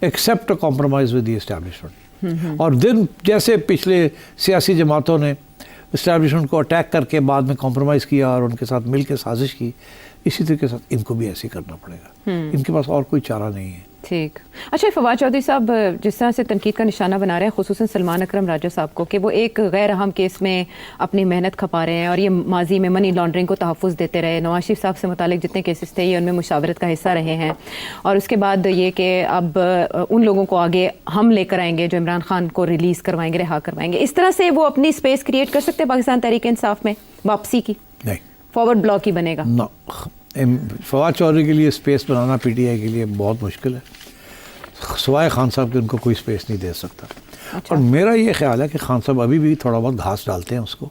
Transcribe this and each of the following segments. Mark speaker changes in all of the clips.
Speaker 1: accept a compromise with the establishment. اور دن جیسے پچھلے سیاسی جماعتوں نے اسٹیبلشمنٹ کو اٹیک کر کے بعد میں کمپرومائز کیا اور ان کے ساتھ مل کے سازش کی, اسی طریقے سے ان کو بھی ایسے کرنا پڑے گا. ان کے پاس اور کوئی چارہ نہیں ہے.
Speaker 2: ٹھیک. اچھا فواد چودھری صاحب جس طرح سے تنقید کا نشانہ بنا رہے ہیں خصوصاً سلمان اکرم راجہ صاحب کو کہ وہ ایک غیر اہم کیس میں اپنی محنت کھپا رہے ہیں اور یہ ماضی میں منی لانڈرنگ کو تحفظ دیتے رہے, نواز شریف صاحب سے متعلق جتنے کیسز تھے یہ ان میں مشاورت کا حصہ رہے ہیں, اور اس کے بعد یہ کہ اب ان لوگوں کو آگے ہم لے کر آئیں گے جو عمران خان کو ریلیز کروائیں گے, رہا کروائیں گے, اس طرح سے وہ اپنی اسپیس کریٹ کر سکتے ہیں پاکستان تحریک انصاف میں واپسی کی؟
Speaker 1: نہیں,
Speaker 2: فارورڈ بلاک ہی بنے گا.
Speaker 1: فواد چودھری کے لیے space banana P T I کے لیے بہت مشکل ہے, سوائے خان صاحب کے ان کو کوئی اسپیس نہیں دے سکتا. اور میرا یہ خیال ہے کہ خان صاحب ابھی بھی تھوڑا بہت گھاس ڈالتے ہیں اس کو,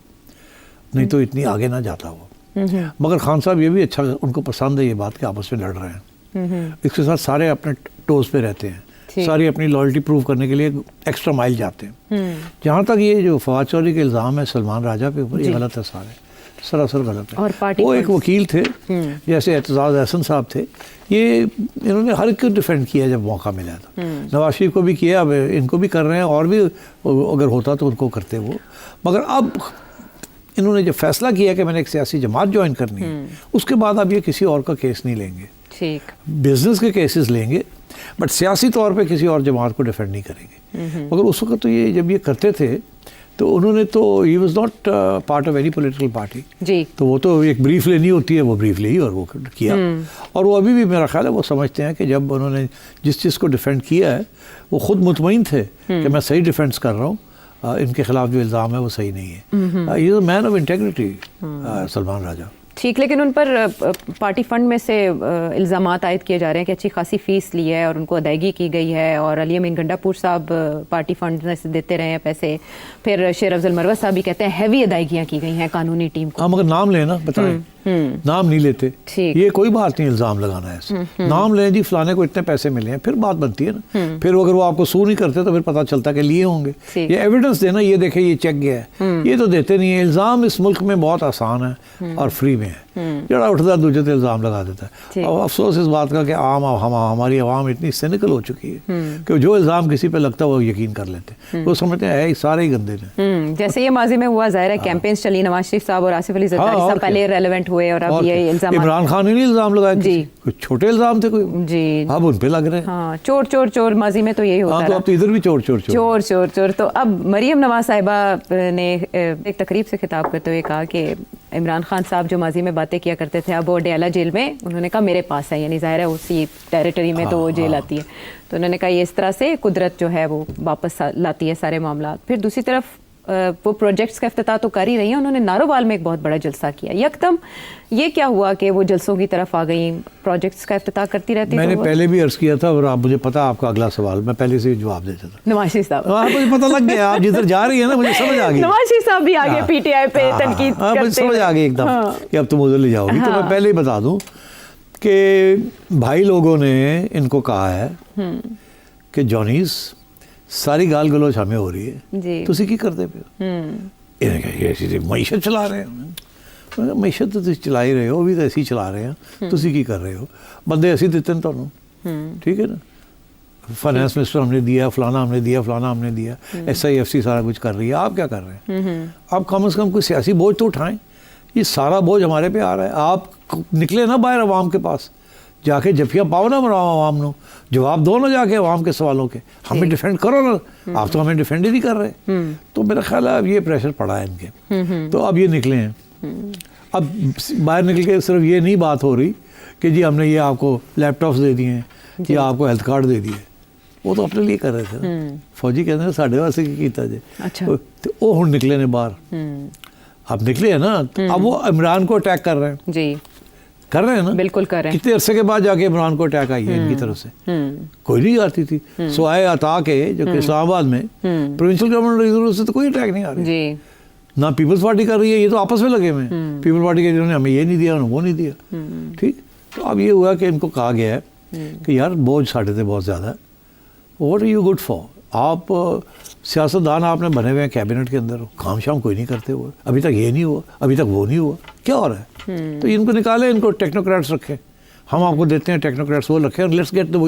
Speaker 1: نہیں تو اتنی آگے نہ جاتا وہ. مگر خان صاحب یہ بھی اچھا, ان کو پسند ہے یہ بات کہ آپس میں لڑ رہے ہیں, اس کے ساتھ سارے اپنے ٹوز پہ رہتے ہیں, ساری اپنی لائلٹی پروو کرنے کے لیے ایکسٹرا مائل جاتے ہیں. جہاں تک یہ جو فواد چودھری کے الزام ہے سلمان راجہ پہ اوپر, یہ غلط ہے, سارے سراسر غلط ہے. وہ ایک وکیل تھے جیسے اعتزاز احسن صاحب تھے, یہ انہوں نے ہر ایک کو ڈیفینڈ کیا جب موقع ملا تھا. نواز شریف کو بھی کیا, اب ان کو بھی کر رہے ہیں, اور بھی اگر ہوتا تو ان کو کرتے وہ. مگر اب انہوں نے جب فیصلہ کیا کہ میں نے ایک سیاسی جماعت جوائن کرنی ہے, اس کے بعد اب یہ کسی اور کا کیس نہیں لیں گے. ٹھیک, بزنس کے کیسز لیں گے بٹ سیاسی طور پہ کسی اور جماعت کو ڈیفینڈ نہیں کریں گے. مگر اس وقت تو یہ جب یہ کرتے تھے تو انہوں نے تو he was not part of any political party, تو وہ تو ایک بریف لینی ہوتی ہے, وہ بریف لی اور وہ کیا. اور وہ ابھی بھی میرا خیال ہے وہ سمجھتے ہیں کہ جب انہوں نے جس چیز کو ڈیفینڈ کیا ہے وہ خود مطمئن تھے کہ میں صحیح ڈیفینس کر رہا ہوں, ان کے خلاف جو الزام ہے وہ صحیح نہیں ہے. ہی از اے مین آف انٹیگریٹی سلمان راجہ.
Speaker 2: ٹھیک, لیکن ان پر پارٹی فنڈ میں سے الزامات عائد کیے جا رہے ہیں کہ اچھی خاصی فیس لی ہے اور ان کو ادائیگی کی گئی ہے, اور علی امین گنڈا پور صاحب پارٹی فنڈ میں سے دیتے رہے ہیں پیسے, پھر شیر افضل مروت صاحب بھی کہتے ہیں ہیوی ادائیگیاں کی گئی ہیں قانونی ٹیم کو.
Speaker 1: ہم اگر نام لیں نا, بتائیں, نام نہیں لیتے, یہ کوئی بات نہیں الزام لگانا ہے ایسے. نام لیں جی فلانے کو اتنے پیسے ملے ہیں, پھر بات بنتی ہے نا. پھر اگر وہ آپ کو سو نہیں کرتے تو پھر پتہ چلتا کہ لیے ہوں گے. یہ ایویڈنس دینا, یہ دیکھیں یہ چیک گیا ہے, یہ تو دیتے نہیں ہیں. الزام اس ملک میں بہت آسان ہے اور فری میں ہے, جڑا اٹھتا ہے دوسرے الزام لگا دیتا ہے. اور افسوس اس بات کا کہ ہماری عوام اتنی سینیکل ہو چکی ہے کہ جو الزام کسی پہ لگتا ہے وہ یقین کر لیتے ہیں, وہ سمجھتے ہیں سارے ہی گندے ہیں.
Speaker 2: جیسے یہ ماضی میں ہوا, ظاہر ہے کیمپینز چلی, نواز شریف صاحب اور آصف علی زرداری صاحب پہلے ریلیونٹ ہوئے, اور اب یہ الزام
Speaker 1: عمران خان نے نہیں الزام لگایا, جی کچھ چھوٹے الزام تھے کوئی, جی اب ان پہ لگ رہے ہیں.
Speaker 2: ہاں, چور چور چور, ماضی میں تو یہی ہوتا ہے.
Speaker 1: تو اب تو ادھر بھی چور چور
Speaker 2: چور چور چور. تو اب مریم نواز صاحبہ نے ایک تقریب سے خطاب کرتے ہوئے کہا کہ عمران خان صاحب جو ماضی میں باتیں کیا کرتے تھے اب وہ ڈیالہ جیل میں, انہوں نے کہا میرے پاس ہے, یعنی ظاہر ہے اسی ٹیریٹری میں تو وہ جیل آتی ہے. تو انہوں نے کہا یہ اس طرح سے قدرت جو ہے وہ واپس لاتی ہے سارے معاملات. پھر دوسری طرف وہ پروجیکٹس کا افتتاح تو کر ہی رہی ہیں, انہوں نے نارووال میں ایک بہت بڑا جلسہ کیا. یکدم یہ کیا ہوا کہ وہ جلسوں کی طرف آ گئیں, پروجیکٹس کا افتتاح کرتی رہتی؟
Speaker 1: میں نے پہلے بھی عرض کیا تھا, اور آپ مجھے پتا آپ کا اگلا سوال میں پہلے سے جواب دیتا تھا.
Speaker 2: نواز شریف صاحب,
Speaker 1: مجھے پتہ لگ گیا آپ جدھر جا رہی ہیں نا, مجھے سمجھ آ گئی.
Speaker 2: نواز شریف صاحب بھی آگے پی ٹی آئی پہ تنقید کرتے,
Speaker 1: مجھے سمجھ آ گئی ایک دم کہ اب تم ادھر لے جاؤ گی. تو میں پہلے ہی بتا دوں کہ بھائی لوگوں نے ان کو کہا ہے کہ جونیز ساری گال گلوچ ہمیں ہو رہی ہے, تو اسی کی کرتے پھر معیشت چلا رہے ہیں. معیشت تو چلا ہی رہے ہو, بھی تو ایسے ہی چلا رہے ہیں, تو اسی کی کر رہے ہو. بندے ایسے دیتے ہیں تمہیں, ٹھیک ہے نا, فائنانس منسٹر ہم نے دیا, فلانا ہم نے دیا, فلانا ہم نے دیا, ایس آئی ایف سی سارا کچھ کر رہی ہے. آپ کیا کر رہے ہیں؟ آپ کم از کم کوئی سیاسی بوجھ تو اٹھائیں. یہ سارا بوجھ ہمارے پہ آ رہا ہے. آپ نکلے نا باہر عوام کے پاس, جا کے جفیاں پاؤ نا عوام نو, جواب دو نا جا کے عوام کے سوالوں کے, ہمیں ڈیفینڈ کرو نا. آپ تو ہمیں ڈیفینڈ ہی نہیں کر رہے. تو میرا خیال ہے اب یہ پریشر پڑا ہے ان کے, تو اب یہ نکلے ہیں. اب باہر نکل کے صرف یہ نہیں بات ہو رہی کہ جی ہم نے یہ آپ کو لیپ ٹاپس دے دیے ہیں یا آپ کو ہیلتھ کارڈ دے دیے. وہ تو اپنے لیے کر رہے تھے. فوجی کہتے ہیں ساڑھے واسطے کی کیتا جی, تو وہ ہن نکلے نے باہر. اب نکلے ہیں نا, اب وہ عمران کو اٹیک کر رہے ہیں. جی کر رہے ہیں نا,
Speaker 2: بالکل کر رہے ہیں.
Speaker 1: کتنے عرصے کے بعد جا کے عمران کو اٹیک آئی ہے ان کی طرف سے. کوئی نہیں آتی تھی. سوائے عطا کے جو کہ اسلام آباد میں پروونشل گورنمنٹ سے تو کوئی اٹیک نہیں آ رہی. جی نہ پیپلز پارٹی کر رہی ہے, یہ تو آپس میں لگے ہوئے ہیں. پیپل پارٹی کے جنہوں نے ہمیں یہ نہیں دیا, انہوں نے وہ نہیں دیا. ٹھیک, تو اب یہ ہوا کہ ان کو کہا گیا ہے کہ یار بوجھ ساڑھے سے بہت زیادہ ہے. What are you good for? آپ سیاستدان آپ نے بنے ہوئے ہیں کیبنٹ کے اندر, کام شام کوئی نہیں کرتے ہوئے, ابھی تک یہ نہیں ہوا, ابھی تک وہ نہیں ہوا, کیا ہو رہا ہے؟ تو ان کو نکالے, ان کو ٹیکنوکریٹس رکھے. ہم آپ کو دیتے ہیں ٹیکنوکریٹس, وہ رکھے, اور لیٹس گیٹ دا